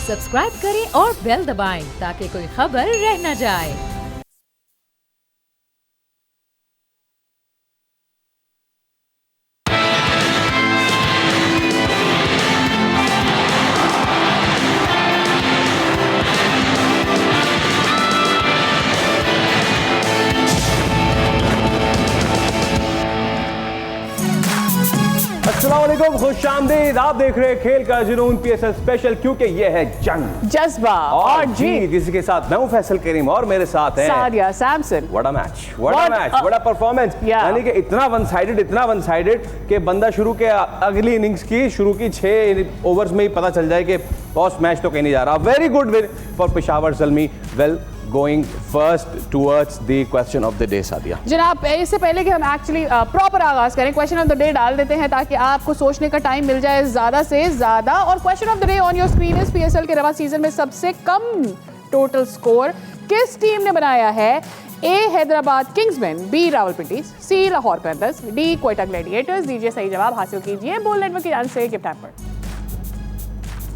Subscribe करें और bell दबाएं ताकि कोई खबर रह न जाए। अस्सलामुअलैकुम, खुशामदीद। आप देख रहे हैं खेल का जुनून PSL स्पेशल, क्योंकि ये है जंग, जज्बा और जीत। इसी के साथ मैं हूं फैसल करीम और मेरे साथ है Sadia Samson. What a match, what a performance. यानी कि इतना वन साइडेड कि बंदा शुरू के अगली इनिंग्स की शुरू की 6 ओवर्स में ही पता चल जाए कि बॉस मैच तो कहीं नहीं जा रहा। Very good win for Peshawar Zalmi. Well, going first towards the question of the day, Sadia. जनाब, इससे पहले कि हम एक्चुअली प्रॉपर आगाज करें, क्वेश्चन ऑफ द डे डाल देते हैं ताकि आपको सोचने का टाइम मिल जाए ज़्यादा से ज़्यादा। और question of the day on your screen is PSL के रवा सीजन में सबसे कम टोटल स्कोर किस टीम ने बनाया है? A Hyderabad Kingsman, B Rawalpindi, C Lahore panthers, D Quetta Gladiators. दीजिए सही जवाब हासिल कीजिए बोल नेटवर्क के जान से gift hamper.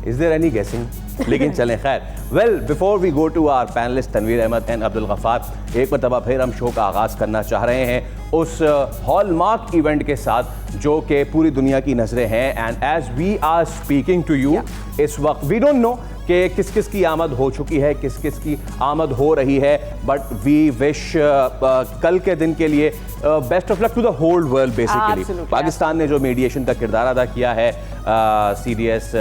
Is there any guessing? लेकिन चलें खैर। Well, before we go to our panelist Tanveer Ahmed and Abdul Gaffar, एक मरतबा फिर हम शो का आगाज़ करना चाह रहे हैं उस हॉलमार्क इवेंट के साथ जो कि पूरी दुनिया की नज़रें हैं। And as we are speaking to you इस वक्त वी डोंट नो कि किस किस की आमद हो चुकी है, किस किस की आमद हो रही है, बट वी विश कल के दिन के लिए best of luck to the whole world basically. Pakistan ने जो मीडिएशन का किरदार अदा किया है, CDS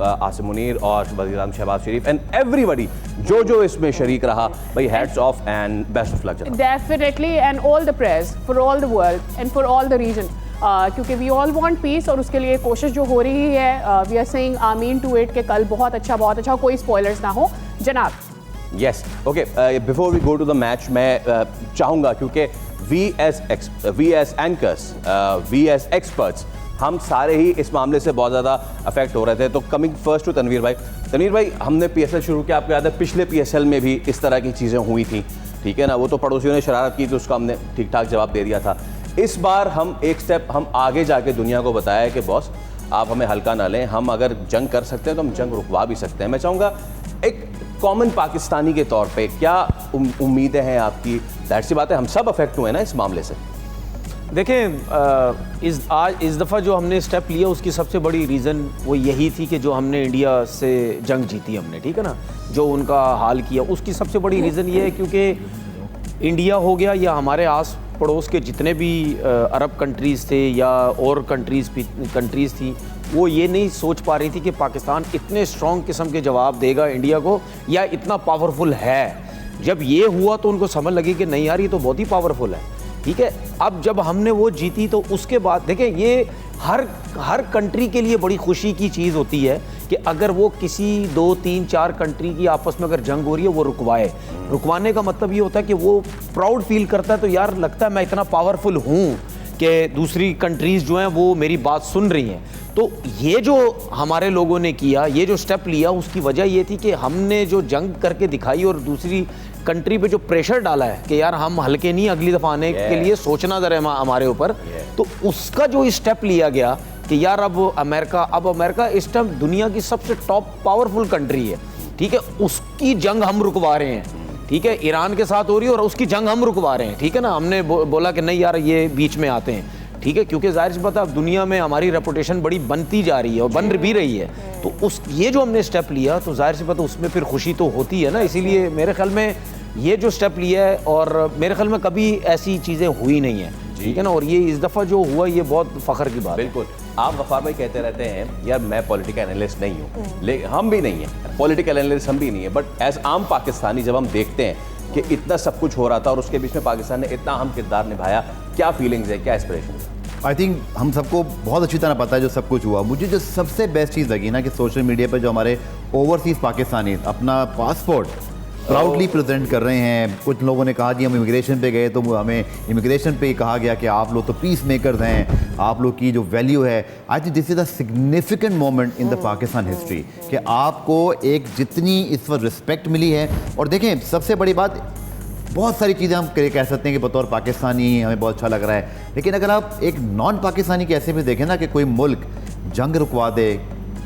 आसिम मुनीर और वज़ीर-ए-आज़म शहबाज शरीफ एंड एवरीबॉडी जो इसमें शरीक रहा, भाई hats off and best of luck. Definitely, and all the praise for all the world and for all the region, क्योंकि वी ऑल वांट पीस और उसके लिए कोशिश जो हो रही है, वी आर सेइंग आमीन टू इट कि कल बहुत अच्छा, कोई स्पॉयलर्स ना हो जनाब। Yes, okay, before we go to the match, मैं चाहूँगा क्योंकि we as anchors, we as experts, हम सारे ही इस मामले से बहुत ज़्यादा अफेक्ट हो रहे थे। तो कमिंग फर्स्ट टू तनवीर भाई, हमने PSL शुरू किया, आपको याद है पिछले PSL में भी इस तरह की चीज़ें हुई थी, ठीक है ना? वो तो पड़ोसियों ने शरारत की तो उसका हमने ठीक ठाक जवाब दे दिया था। इस बार हम एक स्टेप हम आगे जाके दुनिया को बताया कि बॉस आप हमें हल्का ना लें, हम अगर जंग कर सकते हैं तो हम जंग रुकवा भी सकते हैं। मैं चाहूँगा एक कॉमन पाकिस्तानी के तौर पे क्या उम्मीदें हैं आपकी? ज़ाहिर सी बात है हम सब अफेक्ट हुए ना इस मामले से। देखें, इस दफ़ा जो हमने स्टेप लिया उसकी सबसे बड़ी रीज़न वो यही थी कि जो हमने इंडिया से जंग जीती हमने, ठीक है ना, जो उनका हाल किया, उसकी सबसे बड़ी रीज़न ये है क्योंकि इंडिया हो गया या हमारे आस पड़ोस के जितने भी अरब कंट्रीज़ थे या और कंट्रीज़ थी, वो ये नहीं सोच पा रही थी कि पाकिस्तान इतने स्ट्रॉन्ग किस्म के जवाब देगा इंडिया को या इतना पावरफुल है। जब ये हुआ तो उनको समझ लगी कि नहीं यार ये तो बहुत ही पावरफुल है, ठीक है। अब जब हमने वो जीती तो उसके बाद देखें, ये हर कंट्री के लिए बड़ी खुशी की चीज़ होती है कि अगर वो किसी 2, 3, 4 कंट्री की आपस में अगर जंग हो रही है वो रुकवाने का मतलब ये होता है कि वो प्राउड फील करता है, तो यार लगता है मैं इतना पावरफुल हूँ कि दूसरी कंट्रीज़ जो हैं वो मेरी बात सुन रही हैं। तो ये जो हमारे लोगों ने किया, ये जो स्टेप लिया, उसकी वजह ये थी कि हमने जो जंग करके दिखाई और दूसरी कंट्री पे जो प्रेशर डाला है कि यार हम हल्के नहीं, अगली दफ़ा आने के लिए सोचना ज़रा हमारे ऊपर, तो उसका जो स्टेप लिया गया कि यार अब अमेरिका इस टाइम दुनिया की सबसे टॉप पावरफुल कंट्री है, ठीक है, उसकी जंग हम रुकवा रहे हैं, ठीक है। ईरान के साथ हो रही है और उसकी जंग हम रुकवा रहे हैं, ठीक है ना। हमने बोला कि नहीं यार ये बीच में आते हैं, ठीक है, क्योंकि ज़ाहिर सी बात है दुनिया में हमारी रेपुटेशन बड़ी बनती जा रही है और बन भी रही है। तो ये जो हमने स्टेप लिया तो ज़ाहिर सी बात है उसमें फिर खुशी तो होती है ना। इसीलिए मेरे ख्याल में ये जो स्टेप लिया है, और मेरे ख्याल में कभी ऐसी चीज़ें हुई नहीं है, ठीक है ना, और ये इस दफ़ा जो हुआ ये बहुत फ़ख्र की बात है। बिल्कुल, आप गफ्फार भाई कहते रहते हैं यार मैं पॉलिटिकल एनालिस्ट नहीं हूँ, लेकिन हम भी नहीं हैं पॉलिटिकल एनालिस्ट, हम भी नहीं है, बट एज आम पाकिस्तानी जब हम देखते हैं कि इतना सब कुछ हो रहा था और उसके बीच में पाकिस्तान ने इतना अहम किरदार निभाया, क्या फीलिंग्स है, क्या एस्पिरेशन है? आई थिंक हम सबको बहुत अच्छी तरह पता है जो सब कुछ हुआ। मुझे जो सबसे बेस्ट चीज़ लगी ना कि सोशल मीडिया पर जो हमारे ओवरसीज़ पाकिस्तानी अपना पासपोर्ट प्राउडली प्रेजेंट कर रहे हैं। कुछ लोगों ने कहा जी हम इमिग्रेशन पे गए तो हमें इमिग्रेशन पे कहा गया कि आप लोग तो पीस मेकर्स हैं, आप लोग की जो वैल्यू है। I think this is a significant moment in the Pakistan history कि आपको एक जितनी इस वक्त रिस्पेक्ट मिली है। और देखें सबसे बड़ी बात, बहुत सारी चीज़ें हम कह सकते हैं कि बतौर पाकिस्तानी हमें बहुत अच्छा लग रहा है, लेकिन अगर आप एक नॉन पाकिस्तानी के ऐसे भी देखें ना कि कोई मुल्क जंग रुकवा दे,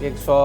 100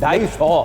250.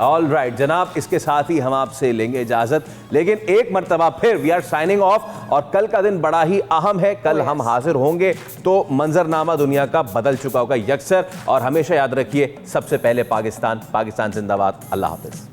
ऑल राइट जनाब, इसके साथ ही हम आपसे लेंगे इजाजत, लेकिन एक मर्तबा फिर वी आर साइनिंग ऑफ और कल का दिन बड़ा ही अहम है। कल हम हाजिर होंगे तो मंजरनामा दुनिया का बदल चुका होगा यकसर। और हमेशा याद रखिए, सबसे पहले पाकिस्तान, पाकिस्तान जिंदाबाद। अल्लाह हाफिज।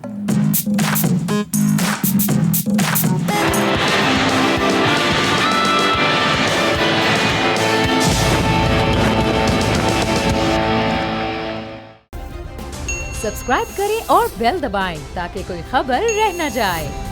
सब्सक्राइब करें और बेल दबाएं ताकि कोई खबर रह न जाए।